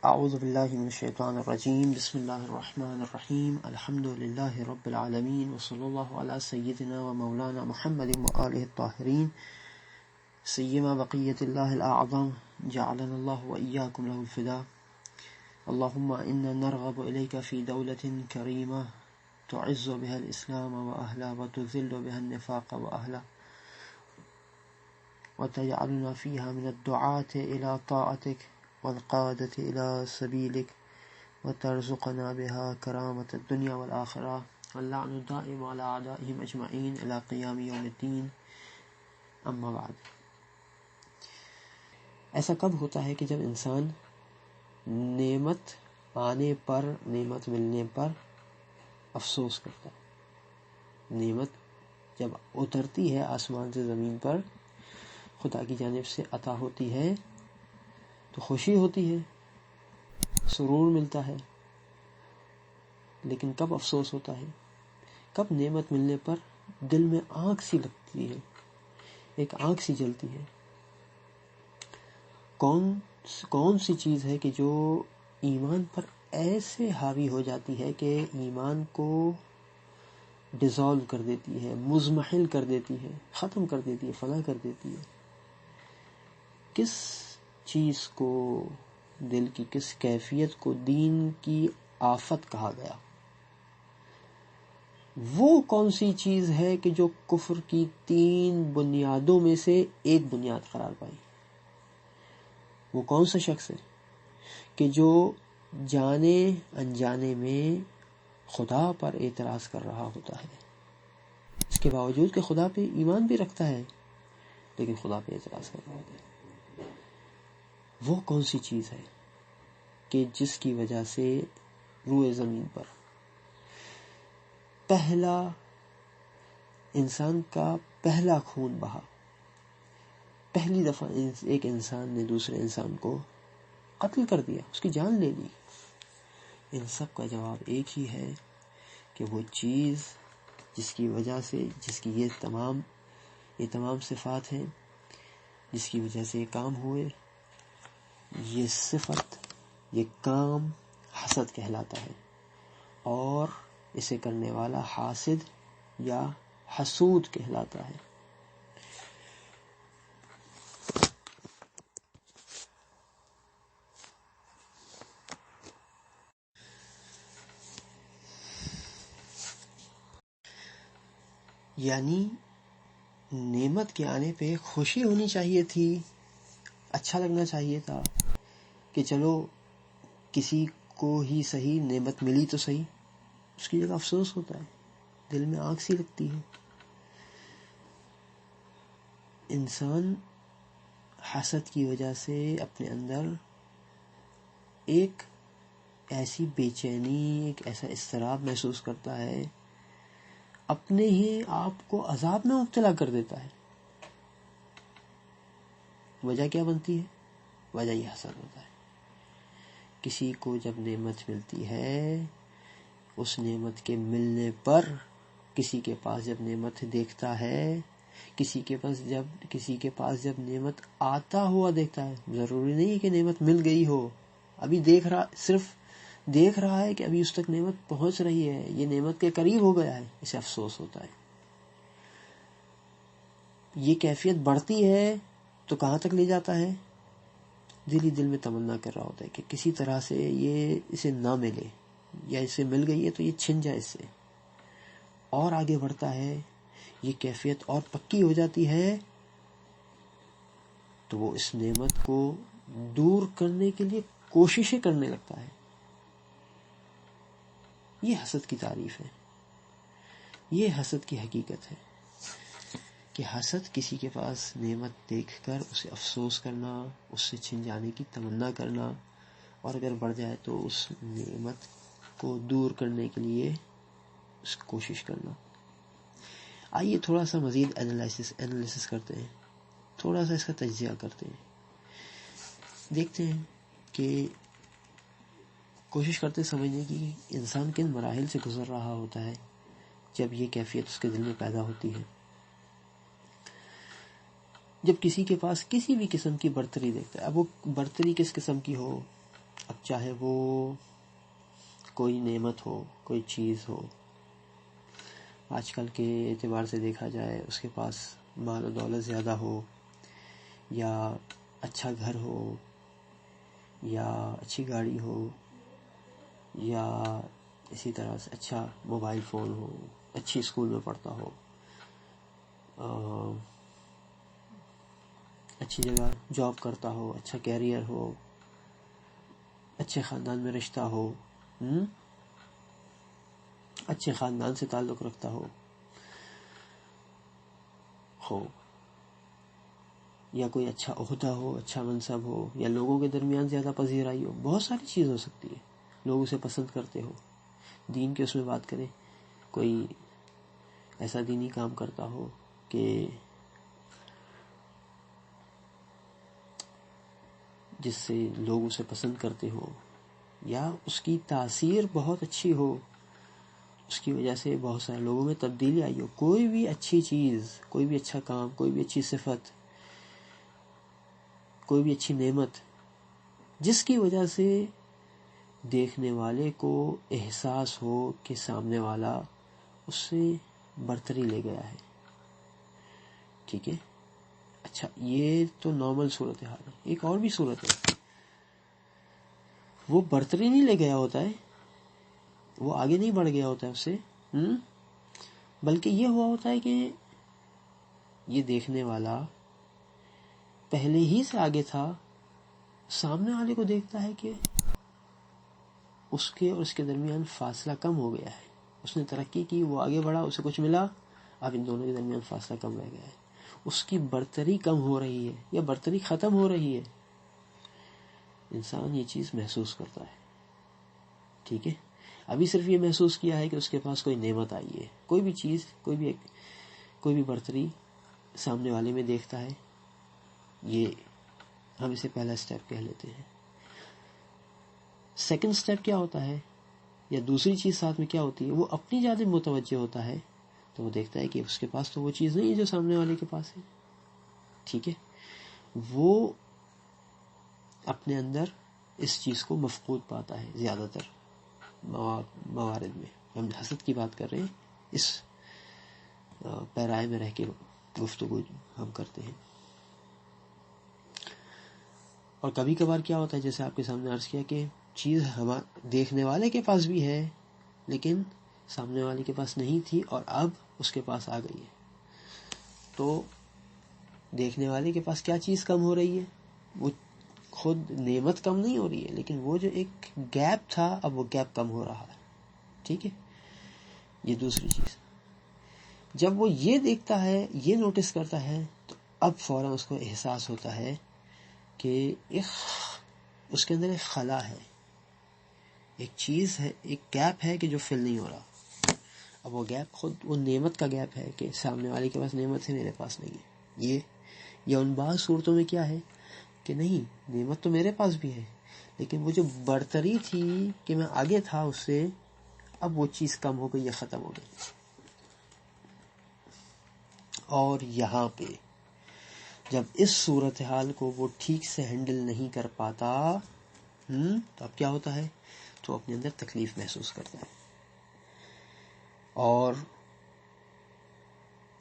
اعوذ باللہ من الشیطان الرجیم بسم اللہ الرحمن الرحیم الحمد للہ رب العالمین وصلی اللہ علی سیدنا و مولانا محمد وآلہ الطاہرین سیما بقیت اللہ الاعظم جعلنا اللہ وإیاکم له الفداء اللہم انا نرغب الیک فی دولة کریمہ تعز بها الاسلام واہلہ وتذل بها النفاق واہلہ وتجعلنا فيها من الدعاة إلى طاعتك والقادة إلى سبيلك وترزقنا بها كرامة الدنيا والآخرة واللعن الدائم على أعدائهم أجمعين إلى قيام يوم الدين اما بعد. ایسا کب ہوتا ہے کہ جب انسان نعمت آنے پر، نعمت ملنے پر افسوس کرتا ہے. نعمت جب اترتی ہے آسمان سے زمین پر، خدا کی جانب سے عطا ہوتی ہے تو خوشی ہوتی ہے، سرور ملتا ہے. لیکن کب افسوس ہوتا ہے؟ کب نعمت ملنے پر دل میں آنکھ سی لگتی ہے، ایک آنکھ سی جلتی ہے. کون سی چیز ہے کہ جو ایمان پر ایسے حاوی ہو جاتی ہے کہ ایمان کو ڈیزالو کر دیتی ہے، مزمحل کر دیتی ہے، ختم کر دیتی ہے، فنا کر دیتی ہے. کس چیز کو، دل کی کس کیفیت کو دین کی آفت کہا گیا؟ وہ کون سی چیز ہے کہ جو کفر کی 3 بنیادوں میں سے ایک بنیاد قرار پائی؟ وہ کون سا شخص ہے کہ جو جانے انجانے میں خدا پر اعتراض کر رہا ہوتا ہے، اس کے باوجود کہ خدا پہ ایمان بھی رکھتا ہے لیکن خدا پہ اعتراض کر رہا ہوتا ہے؟ وہ کون سی چیز ہے کہ جس کی وجہ سے روئے زمین پر پہلا انسان کا پہلا خون بہا، پہلی دفعہ ایک انسان نے دوسرے انسان کو قتل کر دیا، اس کی جان لے لی؟ ان سب کا جواب ایک ہی ہے کہ وہ چیز جس کی وجہ سے، جس کی یہ تمام صفات ہیں، جس کی وجہ سے یہ کام ہوئے، یہ صفت، یہ کام حسد کہلاتا ہے، اور اسے کرنے والا حاسد یا حسود کہلاتا ہے. یعنی نعمت کے آنے پہ خوشی ہونی چاہیے تھی، اچھا لگنا چاہیے تھا کہ چلو کسی کو ہی صحیح نعمت ملی تو صحیح. اس کی جگہ افسوس ہوتا ہے، دل میں آنکھ سی لگتی ہے. انسان حسد کی وجہ سے اپنے اندر ایک ایسی بے چینی، ایک ایسا اضطراب محسوس کرتا ہے، اپنے ہی آپ کو عذاب میں مبتلا کر دیتا ہے. وجہ کیا بنتی ہے؟ وجہ یہ حسد ہوتا ہے. کسی کو جب نعمت ملتی ہے، اس نعمت کے ملنے پر کسی کے پاس جب نعمت دیکھتا ہے، کسی کے پاس جب نعمت آتا ہوا دیکھتا ہے، ضروری نہیں کہ نعمت مل گئی ہو، ابھی صرف دیکھ رہا ہے کہ ابھی اس تک نعمت پہنچ رہی ہے، یہ نعمت کے قریب ہو گیا ہے، اسے افسوس ہوتا ہے. یہ کیفیت بڑھتی ہے تو کہاں تک لے جاتا ہے؟ دل ہی دل میں تمنا کر رہا ہوتا ہے کہ کسی طرح سے یہ اسے نہ ملے، یا اسے مل گئی ہے تو یہ چھن جائے اس سے. اور آگے بڑھتا ہے، یہ کیفیت اور پکی ہو جاتی ہے تو وہ اس نعمت کو دور کرنے کے لیے کوششیں کرنے لگتا ہے. یہ حسد کی تعریف ہے، یہ حسد کی حقیقت ہے کہ حسد کسی کے پاس نعمت دیکھ کر اسے افسوس کرنا، اس سے چھن جانے کی تمنا کرنا، اور اگر بڑھ جائے تو اس نعمت کو دور کرنے کے لیے اس کوشش کرنا. آئیے تھوڑا سا مزید انالیسس کرتے ہیں، تھوڑا سا اس کا تجزیہ کرتے ہیں. دیکھتے ہیں کہ کوشش کرتے سمجھنے کی انسان کن مراحل سے گزر رہا ہوتا ہے جب یہ کیفیت اس کے دل میں پیدا ہوتی ہے. جب کسی کے پاس کسی بھی قسم کی برتری دیکھتا ہے، اب وہ برتری کس قسم کی ہو، اب چاہے وہ کوئی نعمت ہو، کوئی چیز ہو، آج کل کے اعتبار سے دیکھا جائے اس کے پاس مال و دولت زیادہ ہو، یا اچھا گھر ہو، یا اچھی گاڑی ہو، یا اسی طرح سے اچھا موبائل فون ہو، اچھی اسکول میں پڑھتا ہو، اچھی جگہ جاب کرتا ہو، اچھا کیریئر ہو، اچھے خاندان میں رشتہ ہو، اچھے خاندان سے تعلق رکھتا ہو، یا کوئی اچھا عہدہ ہو، اچھا منصب ہو، یا لوگوں کے درمیان زیادہ پذیرائی ہو، بہت ساری چیز ہو سکتی ہے، لوگ اسے پسند کرتے ہو. دین کے اس میں بات کریں، کوئی ایسا دینی کام کرتا ہو کہ جس سے لوگ اسے پسند کرتے ہو، یا اس کی تاثیر بہت اچھی ہو، اس کی وجہ سے بہت سارے لوگوں میں تبدیلی آئی ہو، کوئی بھی اچھی چیز، کوئی بھی اچھا کام، کوئی بھی اچھی صفت، کوئی بھی اچھی نعمت، جس کی وجہ سے دیکھنے والے کو احساس ہو کہ سامنے والا اس سے برتری لے گیا ہے. ٹھیک ہے، اچھا یہ تو نارمل صورتحال ہے. ایک اور بھی صورت ہے، وہ برتری نہیں لے گیا ہوتا ہے، وہ آگے نہیں بڑھ گیا ہوتا ہے اس سے، بلکہ یہ ہوا ہوتا ہے کہ یہ دیکھنے والا پہلے ہی سے آگے تھا، سامنے والے کو دیکھتا ہے کہ اس کے اور اس کے درمیان فاصلہ کم ہو گیا ہے، اس نے ترقی کی، وہ آگے بڑھا، اسے کچھ ملا، اب ان دونوں کے درمیان فاصلہ کم رہ گیا ہے، اس کی برتری کم ہو رہی ہے یا برتری ختم ہو رہی ہے. انسان یہ چیز محسوس کرتا ہے. ٹھیک ہے، ابھی صرف یہ محسوس کیا ہے کہ اس کے پاس کوئی نعمت آئی ہے، کوئی بھی چیز، کوئی بھی برتری سامنے والے میں دیکھتا ہے. یہ ہم اسے پہلا سٹیپ کہہ لیتے ہیں. سیکنڈ سٹیپ کیا ہوتا ہے، یا دوسری چیز ساتھ میں کیا ہوتی ہے، وہ اپنی جانب متوجہ ہوتا ہے، تو وہ دیکھتا ہے کہ اس کے پاس تو وہ چیز نہیں ہے جو سامنے والے کے پاس ہے. ٹھیک ہے، وہ اپنے اندر اس چیز کو مفقود پاتا ہے. زیادہ تر موارد میں ہم حسد کی بات کر رہے ہیں، اس پیرائے میں رہ کے گفتگو ہم کرتے ہیں. اور کبھی کبھار کیا ہوتا ہے، جیسے آپ کے سامنے عرض کیا کہ چیز دیکھنے والے کے پاس بھی ہے لیکن سامنے والے کے پاس نہیں تھی اور اب اس کے پاس آ گئی ہے. تو دیکھنے والے کے پاس کیا چیز کم ہو رہی ہے، وہ خود نعمت کم نہیں ہو رہی ہے، لیکن وہ جو ایک گیپ تھا اب وہ گیپ کم ہو رہا ہے. ٹھیک ہے، یہ دوسری چیز. جب وہ یہ دیکھتا ہے، یہ نوٹس کرتا ہے، تو اب فوراً اس کو احساس ہوتا ہے کہ اس کے اندر ایک خلا ہے، ایک چیز ہے، ایک گیپ ہے کہ جو فل نہیں ہو رہا. اب وہ گیپ خود وہ نعمت کا گیپ ہے کہ سامنے والے کے پاس نعمت ہے، میرے پاس نہیں ہے. یہ ان بعض صورتوں میں کیا ہے کہ نہیں، نعمت تو میرے پاس بھی ہے لیکن وہ جو برتری تھی کہ میں آگے تھا اس سے، اب وہ چیز کم ہو گئی یا ختم ہو گئی. اور یہاں پہ جب اس صورتحال کو وہ ٹھیک سے ہینڈل نہیں کر پاتا، تو اب کیا ہوتا ہے، تو اپنے اندر تکلیف محسوس کرتا ہے، اور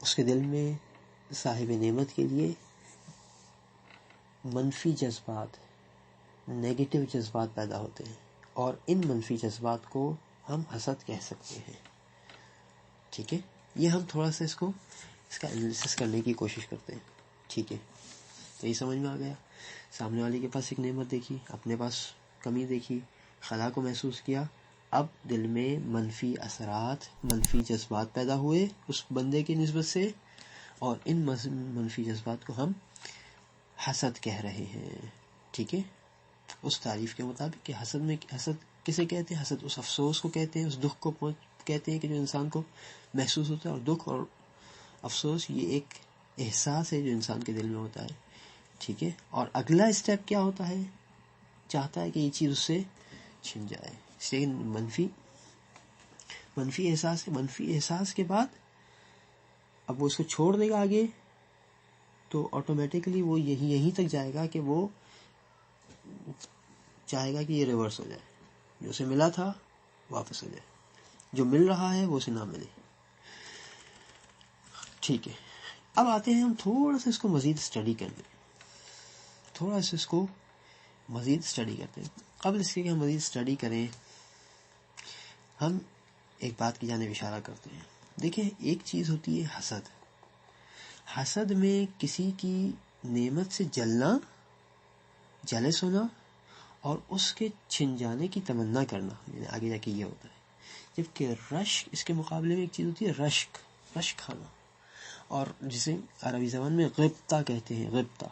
اس کے دل میں صاحب نعمت کے لیے منفی جذبات، نیگیٹو جذبات پیدا ہوتے ہیں، اور ان منفی جذبات کو ہم حسد کہہ سکتے ہیں. ٹھیک ہے، یہ ہم تھوڑا سا اس کا انالیسس کرنے کی کوشش کرتے ہیں. ٹھیک ہے، تو یہ سمجھ میں آ گیا. سامنے والے کے پاس ایک نعمت دیکھی، اپنے پاس کمی دیکھی، خلا کو محسوس کیا، اب دل میں منفی اثرات، منفی جذبات پیدا ہوئے اس بندے کی نسبت سے، اور ان منفی جذبات کو ہم حسد کہہ رہے ہیں. ٹھیک ہے، اس تعریف کے مطابق کہ حسد کسے کہتے ہیں، حسد اس افسوس کو کہتے ہیں، اس دکھ کو کہتے ہیں کہ جو انسان کو محسوس ہوتا ہے. اور دکھ اور افسوس یہ ایک احساس ہے جو انسان کے دل میں ہوتا ہے. ٹھیک ہے، اور اگلا اسٹیپ کیا ہوتا ہے، چاہتا ہے کہ یہ چیز اس سے چھن جائے. لیکن منفی احساس ہے، منفی احساس کے بعد اب وہ اس کو چھوڑ دے گا آگے، تو آٹومیٹکلی وہ یہیں تک جائے گا کہ وہ چاہے گا کہ یہ ریورس ہو جائے، جو اسے ملا تھا واپس ہو جائے، جو مل رہا ہے وہ اسے نہ ملے. ٹھیک ہے، اب آتے ہیں ہم تھوڑا سا اس کو مزید اسٹڈی کرنے، تھوڑا سا اس کو مزید اسٹڈی کرتے ہیں. قبل اس کے کہ ہم مزید اسٹڈی کریں، ہم ایک بات کی جانب اشارہ کرتے ہیں. دیکھیں، ایک چیز ہوتی ہے حسد. حسد میں کسی کی نعمت سے جلنا، جلس ہونا اور اس کے چھن جانے کی تمنا کرنا، یعنی آگے جا کے یہ ہوتا ہے. جبکہ رشک، اس کے مقابلے میں ایک چیز ہوتی ہے رشک کھانا، اور جسے عربی زبان میں غبطہ کہتے ہیں. غبطہ،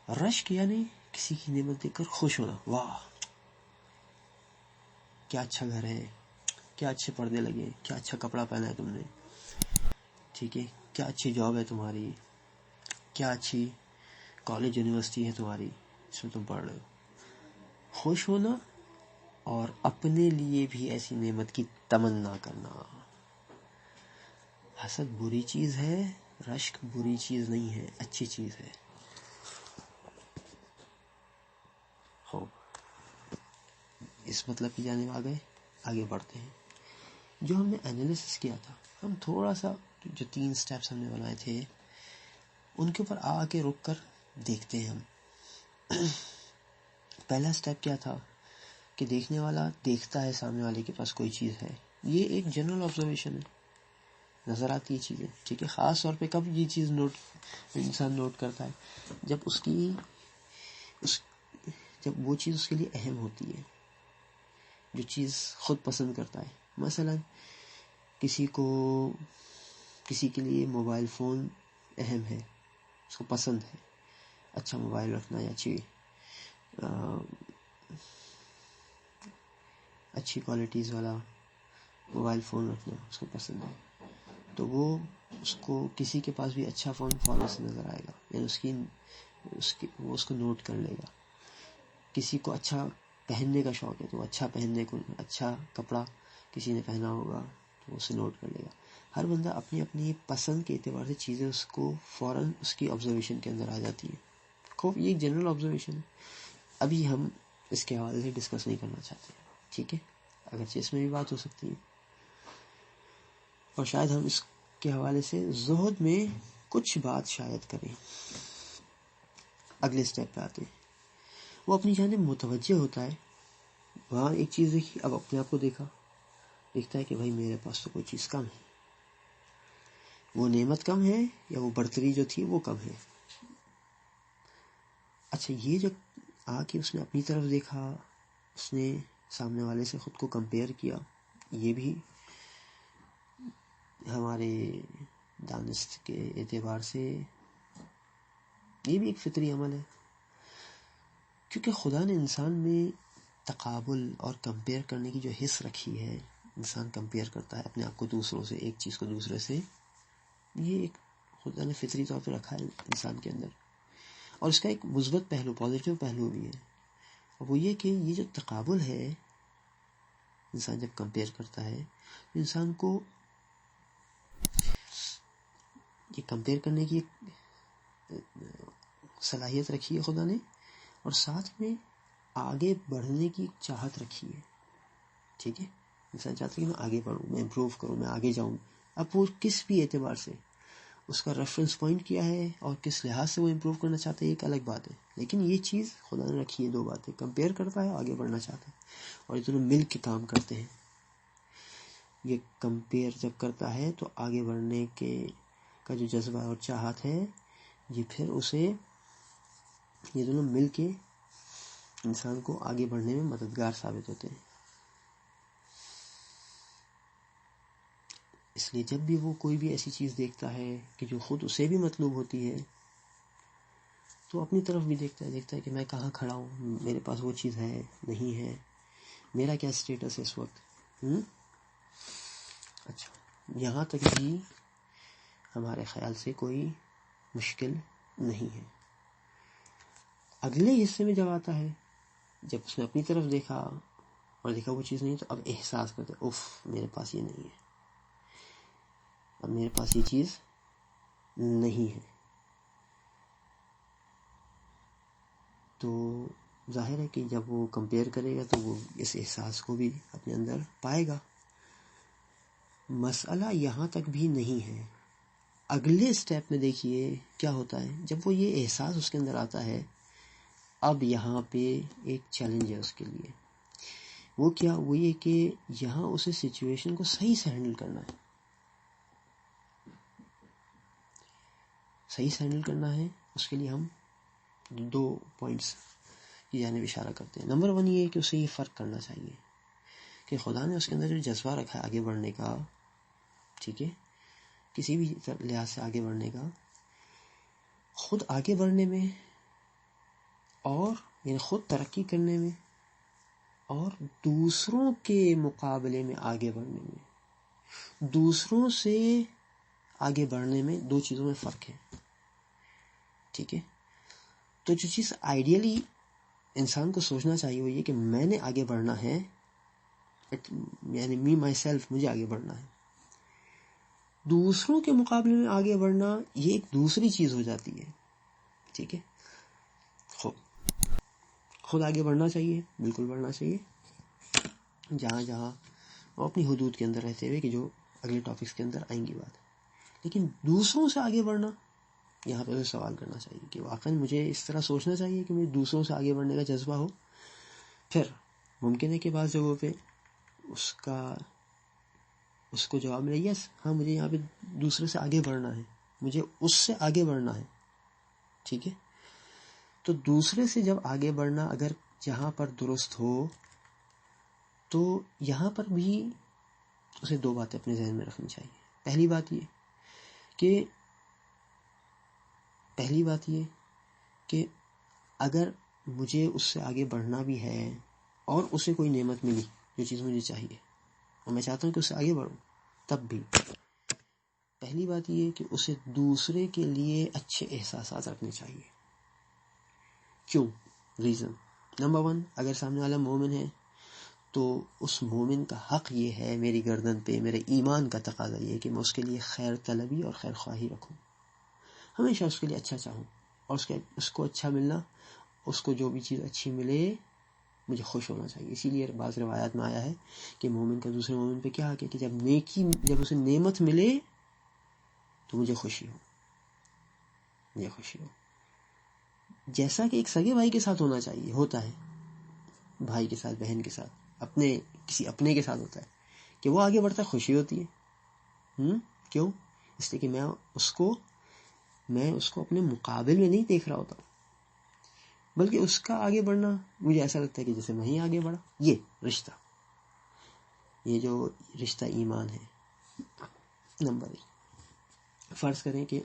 رشک یعنی کسی کی نعمت دیکھ کر خوش ہونا، واہ کیا اچھا گھر ہے، کیا اچھے پردے لگے، کیا اچھا کپڑا پہنا ہے تم نے، ٹھیک ہے، کیا اچھی جاب ہے تمہاری، کیا اچھی کالج یونیورسٹی ہے تمہاری جس میں تم پڑھ رہے ہو. خوش ہونا اور اپنے لیے بھی ایسی نعمت کی تمنا کرنا. حسد بری چیز ہے، رشک بری چیز نہیں ہے، اچھی چیز ہے. ہو، اس مطلب کی جانب آگے بڑھتے ہیں. جو ہم نے انالیسس کیا تھا، ہم تھوڑا سا جو 3 سٹیپس ہم نے بنائے تھے ان کے اوپر آ کے رک کر دیکھتے ہیں. ہم پہلا سٹیپ کیا تھا کہ دیکھنے والا دیکھتا ہے سامنے والے کے پاس کوئی چیز ہے. یہ ایک جنرل آبزرویشن ہے، نظر آتی ہے چیزیں، ٹھیک ہے. خاص طور پہ کب یہ چیز انسان نوٹ کرتا ہے، جب وہ چیز اس کے لیے اہم ہوتی ہے، جو چیز خود پسند کرتا ہے. مثلا کسی کے لیے موبائل فون اہم ہے، اس کو پسند ہے اچھا موبائل رکھنا یا اچھی کوالٹیز والا موبائل فون رکھنا اس کو پسند ہے. تو وہ اس کو کسی کے پاس بھی اچھا فون فوراً سے نظر آئے گا، یعنی وہ اس کو نوٹ کر لے گا. کسی کو اچھا پہننے کا شوق ہے تو اچھا پہننے کو، اچھا کپڑا کسی نے پہنا ہوگا تو اسے نوٹ کر لے گا. ہر بندہ اپنی اپنی پسند کے اعتبار سے چیزیں اس کو فوراً اس کی آبزرویشن کے اندر آ جاتی ہیں. خوب، یہ ایک جنرل آبزرویشن ہے. ابھی ہم اس کے حوالے سے ڈسکس نہیں کرنا چاہتے، ٹھیک ہے، اگرچہ اس میں بھی بات ہو سکتی ہے. اور شاید ہم اس کے حوالے سے زہد میں کچھ بات شاید کریں. اگلے سٹیپ پہ آتے ہیں. وہ اپنی جانب متوجہ ہوتا ہے، وہاں ایک چیز دیکھی، اب اپنے آپ کو دیکھتا ہے کہ بھائی میرے پاس تو کوئی چیز کم ہے. وہ نعمت کم ہے یا وہ برتری جو تھی وہ کم ہے. اچھا، یہ جب آ کے اس نے اپنی طرف دیکھا، اس نے سامنے والے سے خود کو کمپیئر کیا، یہ بھی ہمارے دانست کے اعتبار سے یہ بھی ایک فطری عمل ہے، کیونکہ خدا نے انسان میں تقابل اور کمپیئر کرنے کی جو حص رکھی ہے. انسان کمپیئر کرتا ہے اپنے آپ کو دوسروں سے، ایک چیز کو دوسرے سے. یہ ایک خدا نے فطری طور پہ رکھا ہے انسان کے اندر. اور اس کا ایک مثبت پہلو، پازیٹیو پہلو بھی ہے، اور وہ یہ کہ یہ جو تقابل ہے، انسان جب کمپیئر کرتا ہے، انسان کو یہ کمپیئر کرنے کی صلاحیت رکھی ہے خدا نے، اور ساتھ میں آگے بڑھنے کی چاہت رکھی ہے. ٹھیک ہے، انسان چاہتا ہے کہ میں آگے بڑھوں، میں امپروو کروں، میں آگے جاؤں. اب وہ کس بھی اعتبار سے، اس کا ریفرنس پوائنٹ کیا ہے اور کس لحاظ سے وہ امپروو کرنا چاہتا ہے، ایک الگ بات ہے. لیکن یہ چیز خدا نے رکھی ہے، 2 باتیں، کمپیئر کرتا ہے، آگے بڑھنا چاہتا ہے، اور یہ دونوں مل کے کام کرتے ہیں. یہ کمپیئر جب کرتا ہے تو آگے بڑھنے کا جو جذبہ اور چاہت ہے، یہ پھر یہ دونوں مل کے انسان کو آگے بڑھنے میں مددگار ثابت ہوتے ہیں. اس لیے جب بھی وہ کوئی بھی ایسی چیز دیکھتا ہے کہ جو خود اسے بھی مطلوب ہوتی ہے، تو اپنی طرف بھی دیکھتا ہے کہ میں کہاں کھڑا ہوں، میرے پاس وہ چیز ہے نہیں ہے، میرا کیا سٹیٹس ہے اس وقت. اچھا، یہاں تک بھی ہمارے خیال سے کوئی مشکل نہیں ہے. اگلے حصے میں جب آتا ہے، جب اس نے اپنی طرف دیکھا اور دیکھا وہ چیز نہیں، تو اب احساس کرتے اف میرے پاس یہ نہیں ہے، اب میرے پاس یہ چیز نہیں ہے. تو ظاہر ہے کہ جب وہ کمپیئر کرے گا تو وہ اس احساس کو بھی اپنے اندر پائے گا. مسئلہ یہاں تک بھی نہیں ہے. اگلے سٹیپ میں دیکھیے کیا ہوتا ہے. جب وہ یہ احساس اس کے اندر آتا ہے، اب یہاں پہ ایک چیلنج ہے اس کے لیے. وہ کیا؟ وہ یہ کہ یہاں اسے سچویشن کو صحیح سے ہینڈل کرنا ہے. صحیح سے ہینڈل کرنا ہے. اس کے لیے ہم 2 پوائنٹس کی جانب اشارہ کرتے ہیں. نمبر 1 یہ ہے کہ اسے یہ فرق کرنا چاہیے کہ خدا نے اس کے اندر جو جذبہ رکھا ہے آگے بڑھنے کا، ٹھیک ہے، کسی بھی لحاظ سے آگے بڑھنے کا، خود آگے بڑھنے میں اور یعنی خود ترقی کرنے میں اور دوسروں کے مقابلے میں آگے بڑھنے میں، دوسروں سے آگے بڑھنے میں 2 چیزوں میں فرق ہے. ٹھیک ہے. تو جو چیز آئیڈیلی انسان کو سوچنا چاہیے وہ یہ کہ میں نے آگے بڑھنا ہے، یعنی می مائی سیلف، مجھے آگے بڑھنا ہے. دوسروں کے مقابلے میں آگے بڑھنا یہ ایک دوسری چیز ہو جاتی ہے. ٹھیک ہے. خود آگے بڑھنا چاہیے، بالکل بڑھنا چاہیے، جہاں جہاں وہ اپنی حدود کے اندر رہتے ہوئے، کہ جو اگلے ٹاپکس کے اندر آئیں گی بات. لیکن دوسروں سے آگے بڑھنا، یہاں پہ سوال کرنا چاہیے کہ واقعی مجھے اس طرح سوچنا چاہیے کہ مجھے دوسروں سے آگے بڑھنے کا جذبہ ہو. پھر ممکن ہے کہ بعض جگہوں پہ اس کو جواب ملے یس، ہاں مجھے یہاں پہ دوسرے سے آگے بڑھنا ہے، مجھے اس سے آگے بڑھنا ہے. ٹھیک ہے. تو دوسرے سے جب آگے بڑھنا اگر جہاں پر درست ہو تو یہاں پر بھی اسے 2 باتیں اپنے ذہن میں رکھنی چاہیے. پہلی بات یہ کہ اگر مجھے اس سے آگے بڑھنا بھی ہے اور اسے کوئی نعمت ملی جو چیز مجھے چاہیے اور میں چاہتا ہوں کہ اس سے آگے بڑھوں، تب بھی پہلی بات یہ کہ اسے دوسرے کے لیے اچھے احساسات رکھنے چاہیے. کیوں؟ ریزن نمبر 1، اگر سامنے والا مومن ہے تو اس مومن کا حق یہ ہے میری گردن پہ، میرے ایمان کا تقاضا یہ ہے کہ میں اس کے لیے خیر طلبی اور خیر خواہی رکھوں، ہمیشہ اس کے لیے اچھا چاہوں، اور اس کو اچھا ملنا، اس کو جو بھی چیز اچھی ملے مجھے خوش ہونا چاہیے. اسی لیے بعض روایات میں آیا ہے کہ مومن کا دوسرے مومن پہ کیا حق ہے کہ جب اسے نعمت ملے تو مجھے خوشی ہو. جیسا کہ ایک سگے بھائی کے ساتھ ہونا چاہیے، ہوتا ہے بھائی کے ساتھ، بہن کے ساتھ، کسی اپنے کے ساتھ ہوتا ہے کہ وہ آگے بڑھتا ہے، خوشی ہوتی ہے. کیوں؟ اس لیے کہ میں اس کو اپنے مقابل میں نہیں دیکھ رہا ہوتا، بلکہ اس کا آگے بڑھنا مجھے ایسا لگتا ہے کہ جیسے میں ہی آگے بڑھا. یہ جو رشتہ ایمان ہے. نمبر 1، فرض کریں کہ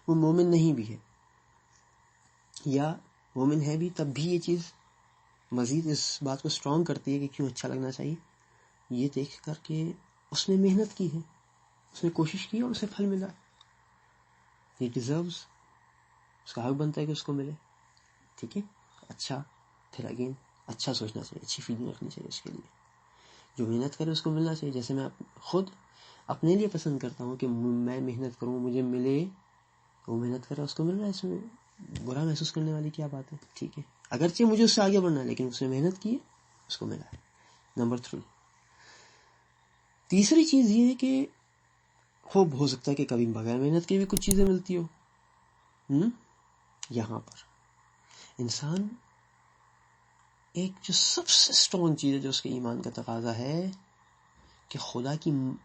وہ مومن نہیں بھی ہے یا مومن ہے بھی، تب بھی یہ چیز مزید اس بات کو سٹرونگ کرتی ہے کہ کیوں اچھا لگنا چاہیے. یہ دیکھ کر کہ اس نے محنت کی ہے، اس نے کوشش کی اور اسے پھل ملا. He deserves، اس کا حق بنتا ہے کہ اس کو ملے. ٹھیک ہے. اچھا، پھر اگین اچھا سوچنا چاہیے، اچھی فیلنگ رکھنی چاہیے اس کے لیے. جو محنت کرے اس کو ملنا چاہیے. جیسے میں خود اپنے لیے پسند کرتا ہوں کہ میں محنت کروں مجھے ملے، وہ محنت کرے اس کو مل رہا ہے، اس میں برا محسوس کرنے والی کیا بات ہے. ٹھیک ہے. اگرچہ مجھے اس سے آگے بڑھنا ہے لیکن اس نے محنت کی ہے، اس کو ملا ہے. نمبر 3، تیسری چیز یہ ہے کہ خوب ہو سکتا ہے کہ کبھی بغیر محنت کے بھی کچھ چیزیں ملتی ہو. یہاں پر انسان ایک جو سب سے اسٹرانگ چیز ہے جو اس کے ایمان کا تقاضا ہے کہ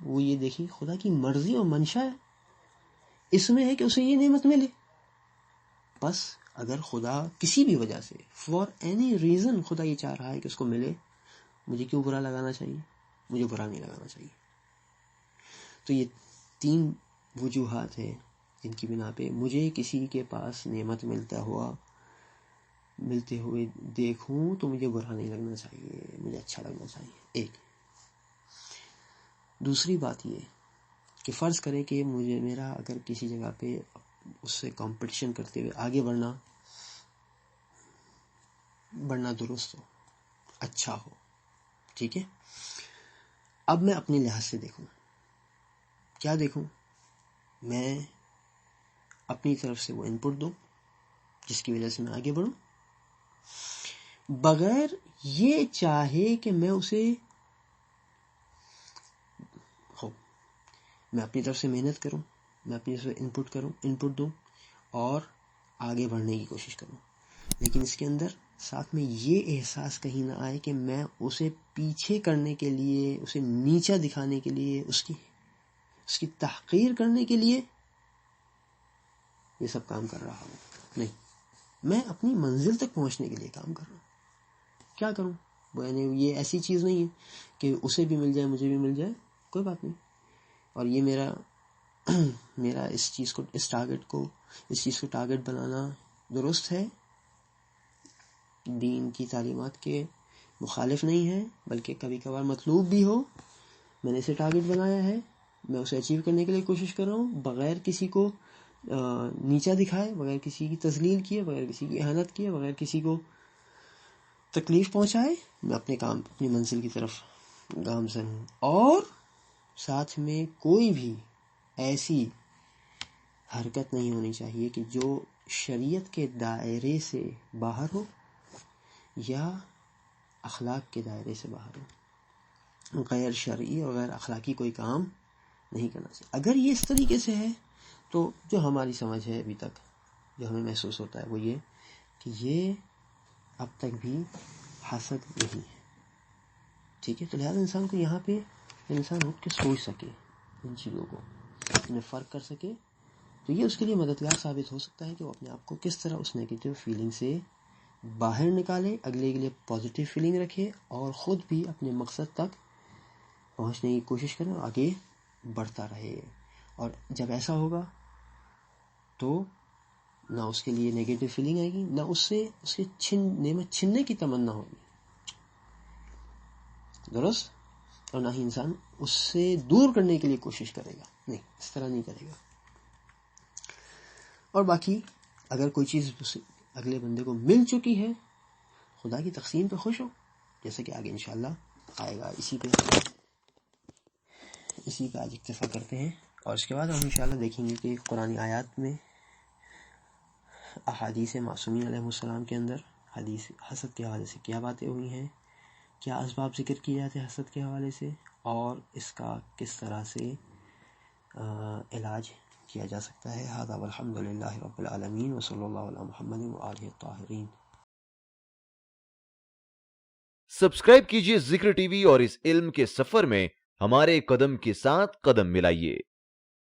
وہ یہ دیکھیں خدا کی مرضی اور منشا ہے اس میں ہے کہ اسے یہ نعمت ملے. بس اگر خدا کسی بھی وجہ سے فار اینی ریزن خدا یہ چاہ رہا ہے کہ اس کو ملے، مجھے کیوں برا لگانا چاہیے؟ مجھے برا نہیں لگانا چاہیے. تو یہ 3 وجوہات ہیں جن کی بنا پہ مجھے کسی کے پاس نعمت ملتے ہوئے دیکھوں تو مجھے برا نہیں لگنا چاہیے، مجھے اچھا لگنا چاہیے. ایک دوسری بات یہ کہ فرض کریں کہ میرا اگر کسی جگہ پہ اس سے کمپٹیشن کرتے ہوئے آگے بڑھنا درست ہو، اچھا ہو. ٹھیک ہے. اب میں اپنے لحاظ سے دیکھوں، کیا دیکھوں؟ میں اپنی طرف سے وہ انپٹ دوں جس کی وجہ سے میں آگے بڑھوں، بغیر یہ چاہے کہ میں اسے میں اپنی طرف سے محنت کروں، میں اپنی طرف سے انپٹ دوں اور آگے بڑھنے کی کوشش کروں، لیکن اس کے اندر ساتھ میں یہ احساس کہیں نہ آئے کہ میں اسے پیچھے کرنے کے لیے، اسے نیچا دکھانے کے لیے، اس کی تحقیر کرنے کے لیے یہ سب کام کر رہا ہوں. نہیں، میں اپنی منزل تک پہنچنے کے لیے کام کر رہا ہوں. کیا کروں؟ یعنی یہ ایسی چیز نہیں ہے کہ اسے بھی مل جائے مجھے بھی مل جائے، کوئی بات نہیں. اور یہ میرا اس چیز کو ٹارگٹ بنانا درست ہے، دین کی تعلیمات کے مخالف نہیں ہے، بلکہ کبھی کبھار مطلوب بھی ہو. میں نے اسے ٹارگٹ بنایا ہے، میں اسے اچیو کرنے کے لیے کوشش کر رہا ہوں، بغیر کسی کو نیچا دکھائے، بغیر کسی کی تذلیل کیے، بغیر کسی کی اہانت کیے، بغیر کسی کو تکلیف پہنچائے میں اپنی منزل کی طرف گامزن ہوں. اور ساتھ میں کوئی بھی ایسی حرکت نہیں ہونی چاہیے کہ جو شریعت کے دائرے سے باہر ہو یا اخلاق کے دائرے سے باہر ہو. غیر شرعی اور غیر اخلاقی کوئی کام نہیں کرنا چاہیے. اگر یہ اس طریقے سے ہے تو جو ہماری سمجھ ہے ابھی تک، جو ہمیں محسوس ہوتا ہے وہ یہ کہ یہ اب تک بھی حسد نہیں ہے. ٹھیک ہے، تو لہٰذا انسان کو یہاں پہ انسان اٹھ کے سوچ سکے ان چیزوں کو، انہیں فرق کر سکے، تو یہ اس کے لیے مددگار ثابت ہو سکتا ہے کہ وہ اپنے آپ کو کس طرح اس نیگیٹو فیلنگ سے باہر نکالے، اگلے کے لیے پازیٹیو فیلنگ رکھے، اور خود بھی اپنے مقصد تک پہنچنے کی کوشش کرے اور آگے بڑھتا رہے. اور جب ایسا ہوگا تو نہ اس کے لیے نیگیٹو فیلنگ آئے گی، نہ اس کے نعمت چھننے کی تمنا ہوگی، درست، اور نہ ہی انسان اس سے دور کرنے کے لیے کوشش کرے گا. نہیں، اس طرح نہیں کرے گا. اور باقی اگر کوئی چیز اگلے بندے کو مل چکی ہے، خدا کی تقسیم پہ خوش ہو، جیسے کہ آگے انشاءاللہ آئے گا. اسی کا آج اکتفا کرتے ہیں، اور اس کے بعد ہم انشاءاللہ دیکھیں گے کہ قرآن آیات میں احادیث معصومین علیہ السلام کے اندر حدیث حسد کے حوالے سے کیا باتیں ہوئی ہیں، کیا اسباب ذکر کیے جاتے ہیں حسد کے حوالے سے، اور اس کا کس طرح سے علاج کیا جا سکتا ہے. ھذا والحمد للہ رب العالمین، وصلی اللہ علی محمد وآلہ الطاہرین. سبسکرائب کیجئے ذکر ٹی وی اور اس علم کے سفر میں ہمارے قدم کے ساتھ قدم ملائیے.